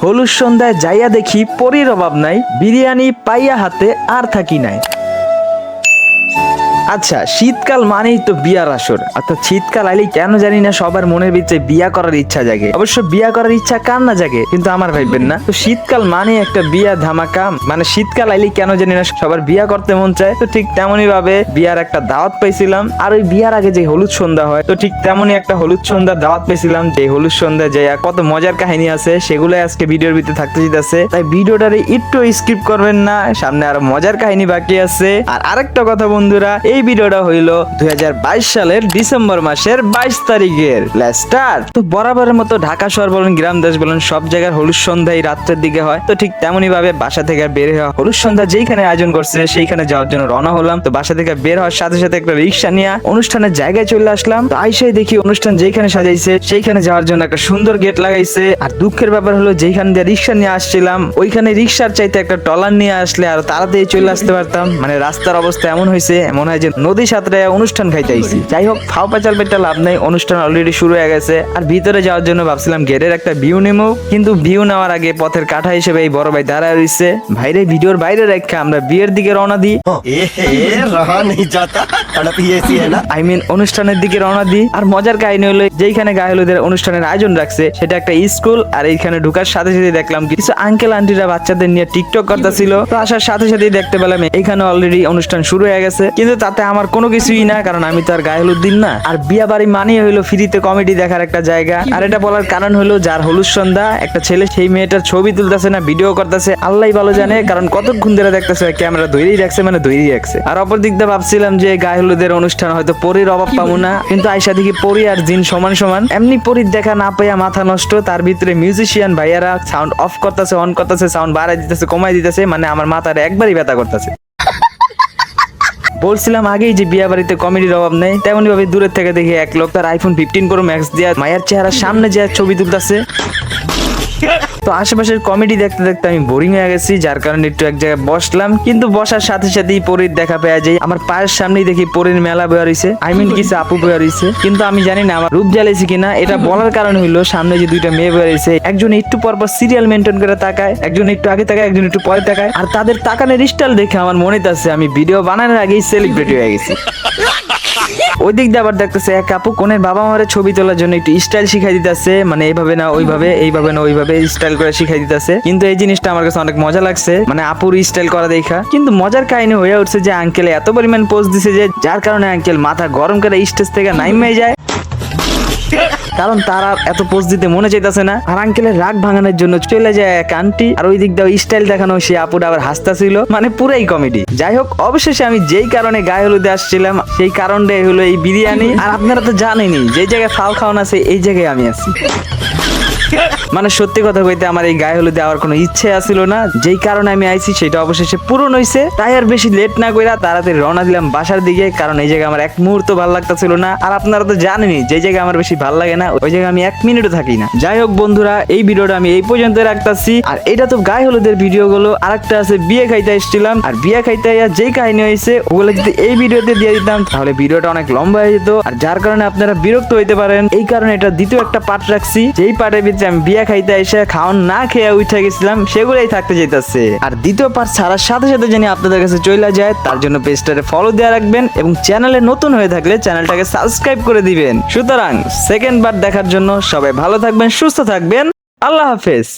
হলুদ সন্ধ্যায় যাইয়া দেখি পরির অভাব নাই, বিরিয়ানি পাইয়া হাতে আর থাকি নাই। আচ্ছা, শীতকাল মানেই তো বিয়ার আসর। অর্থাৎ শীতকাল আইলেই কেন জানি না সবার মনের ভিতরে বিয়া করার ইচ্ছা জাগে। অবশ্য বিয়া করার ইচ্ছা কার না জাগে, কিন্তু আমার ভাইবেন না। তো শীতকাল মানে একটা বিয়া ধামাকা, মানে শীতকাল আইলেই কেন জানি না সবার বিয়া করতে মন চায়। তো ঠিক তেমনই ভাবে বিয়ার একটা দাওয়াত পাইছিলাম। আর ওই বিয়ার আগে যে হলুদ সন্ধ্যা হয়, তো ঠিক তেমনই একটা হলুদ সন্ধ্যার দাওয়াত পেয়েছিলাম। যে হলুদ সন্ধ্যা যে কত মজার কাহিনী আছে সেগুলো আজকে ভিডিওর ভিতরে থাকতে যেতেছে। তাই ভিডিওটারে একটু স্কিপ করবেন না, সামনে আরো মজার কাহিনী বাকি আছে। আর আরেকটা কথা বন্ধুরা, এই ভিডিওটা হইল 2022 সালের ডিসেম্বর মাসের 22 তারিখের। Let's start. তো বরাবরের মতো ঢাকা শহর বলেন, গ্রাম দেশ বলেন, সব জায়গার হলুদ সন্ধ্যা এই রাত্রের দিকে হয়। তো ঠিক তেমনই ভাবে বাসা থেকে বের হওয়া, হলুদ সন্ধ্যা যেইখানে আয়োজন করছে সেইখানে যাওয়ার জন্য রওনা হলাম। তো বাসা থেকে বের হওয়ার সাথে সাথে একটা রিক্সা নিয়ে অনুষ্ঠানের জায়গায় চলে আসলাম। তো আইসাই দেখি অনুষ্ঠান যেখানে সাজাইছে সেইখানে যাওয়ার জন্য একটা সুন্দর গেট লাগাইছে। আর দুঃখের ব্যাপার হলো, যেখান দিয়ে রিক্সা নিয়ে আসছিলাম ওইখানে রিক্সার চাইতে একটা টলার নিয়ে আসলে আর তাড়াতাড়ি চলে আসতে পারতাম। মানে রাস্তার অবস্থা এমন হয়েছে, মনে হয় যে নদী সাঁতরে অনুষ্ঠান খাইতে আইছি। যাই হোক, ফাও পাচাল পেটা লাভ নাই, অনুষ্ঠান অলরেডি শুরু হয়ে গেছে। আর ভিতরে যাওয়ার জন্য ভাবছিলাম গেটের একটা ভিউ নেবো, কিন্তু ভিউ নেওয়ার আগে পথের কাঠা হিসেবে এই বড় ভাই দাঁড়ায় রইছে। ভাইরে ভিডিওর বাইরে রেখে আমরা বিয়ের দিকে রওনা দিই। আই মিন অনুষ্ঠানের দিকে রওনা দিই। আর মজার কাহিনী হলো, যেইখানে গায়ে হলুদের অনুষ্ঠানের আয়োজন রাখছে সেটা একটা স্কুল। আর এইখানে ঢুকার সাথে সাথে দেখলাম কিছু আঙ্কেল আন্টিরা বাচ্চাদের নিয়ে টিকটক করতেছিল। তো আসার সাথে সাথেই দেখতে পেলাম এখানে অলরেডি অনুষ্ঠান শুরু হয়ে গেছে। কিন্তু তাতে আমার কোনো কিছুই না, কারণ আমি তো আর গায়ে হলুদ দিন না। আর বিয়া বাড়ি মানেই হইলো ফ্রিতে কমেডি দেখার একটা জায়গা। আর এটা বলার কারণ হলো, যার হলুদ সন্ধ্যা একটা ছেলে সেই মেয়েটার ছবি তুলতেছে না ভিডিও করতেছে, আল্লাহ ভালো জানে। কারণ কতক্ষণ ধরে দেখতেছে ক্যামেরা ধরেই রাখছে, মানে ধরেই রাখছে। আর অপর দিক দিয়ে ভাবছিলাম যে গায়ে হলুদের অনুষ্ঠান হয়তো পরীর অভাব পাবো না, কিন্তু আয়সা দেখি পরী আর জিন সমান সমান। এমনি পরীর দেখা না পাইয়া মাথা নষ্ট। তার ভিতরে মিউজিশিয়ান ভাইয়ারা সাউন্ড অফ করতেছে, অন করতেছে, সাউন্ড বাড়াই দিতেছে, কমাই দিতেছে, মানে আমার মাথার একবারই ব্যথা করতেছে। বলছিলাম আগেই যে বিয়া বাড়িতে কমেডির অভাব নেই। তেমনি ভাবে দূরের থেকে দেখি এক লোক তার আইফোন 15 প্রো ম্যাক্স দিয়ে মায়ের চেহারার সামনে যে ছবি তুলতেছে। তো আশেপাশের কমেডি দেখতে দেখতে আমি বোরিং হয়ে গেছি, যার কারণে একটু এক জায়গায় বসলাম। কিন্তু বসার সাথে সাথেই পরীর দেখা পেয়ে যাই। আমার পায়ের সামনেই দেখি পরীর মেলা বয়া রয়েছে, আই মিন কিছু আপু বয়া রয়েছে। কিন্তু আমি জানি না আমার রূপ জ্বালাইছি কিনা। এটা বলার কারণ হইলো, সামনে যে দুইটা মেয়ে বয়া রয়েছে, একজন একটু পর পর সিরিয়াল মেনটেন করে তাকায়, একজন একটু আগে তাকায়, একজন একটু পরে তাকায়। আর তাদের তাকানোর স্টাইল দেখে আমার মনে আছে আমি ভিডিও বানানোর আগেই সেলিব্রিটি হয়ে গেছি। ওই দিক দিয়ে আবার দেখতেছে এক আপু কোনের বাবা মায়ের ছবি তোলার জন্য একটু স্টাইল শিখাই দিতেছে, মানে এইভাবে না ওইভাবে, এইভাবে না ওইভাবে স্টাইল করে শিখাই দিতেছে। কিন্তু এই জিনিসটা আমার কাছে অনেক মজা লাগছে, মানে আপুর স্টাইল করা দেখা। কিন্তু মজার কাহিনী হয়ে উঠছে যে আঙ্কেল এত পরিমাণ পোজ দিছে যে যার কারণে আঙ্কেল মাথা গরম করে স্টেজ থেকে নাইমে যায়, কারণ তারা এত পোজ দিতে মনে চাইতেছে না। আর আঙ্কেলের রাগ ভাঙানোর জন্য চলে যায় এক আন্টি। আর ওই দিক দিয়ে স্টাইল দেখানো সে আপুটা আবার হাসতেছিল, মানে পুরাই কমেডি। যাই হোক, অবশেষে আমি যেই কারণে গায়ে হলুদে আসছিলাম সেই কারণটাই হলো এই বিরিয়ানি। আর আপনারা তো জানেনই যে জায়গায় ফাও খাওয়ান আছে এই জায়গায় আমি আছি। মানে সত্যি কথা কইতে আমার এই গায়ে হলুদে যাওয়ার কোনো ইচ্ছে আসছিল না, যেই কারণে আমি আইছি সেটা অবশেষে পূরণ হয়েছে। তাই আর বেশি লেট না কইরা তাড়াতাড়ি রওনা দিলাম বাসার দিকে, কারণ এই জায়গায় আমার এক মুহূর্ত ভালো লাগতেছিল না। আর আপনারা তো জানেনই যে জায়গায় আমার বেশি ভালো লাগে না ওই জায়গায় আমি এক মিনিটও থাকি না। যাই হোক বন্ধুরা, এই ভিডিওটা আমি এই পর্যন্ত রাখতেছি। আর এটা তো গায়ে হলুদের ভিডিও গুলো, আরেকটা আছে বিয়ে খাইতে আসছিলাম। আর বিয়ে খাইতে যেই কাহিনী হয়েছে ওগুলো যদি এই ভিডিওতে দিয়ে দিতাম তাহলে ভিডিওটা অনেক লম্বা হয়ে যেত, আর যার কারণে আপনারা বিরক্ত হইতে পারেন। এই কারণে এটা দ্বিতীয় একটা পার্ট রাখছি, যেই পার্টের ভিতরে আমি বিয়ে খাইতে এসে খাওয়ান না খেয়ে উঠে গেছিলাম সেগুলাই থাকতে যেতেছে। আর দ্বিতীয় পার্ট ছাড়ার সাথে সাথে জানি আপনাদের কাছে চলে যায়, তার জন্য পেজটারে ফলো দেওয়া রাখবেন এবং চ্যানেলে নতুন হয়ে থাকলে চ্যানেলটাকে সাবস্ক্রাইব করে দিবেন। সুতরাং সেকেন্ড পার্ট দেখার জন্য সবাই ভালো থাকবেন, সুস্থ থাকবেন, আল্লাহ হাফেজ।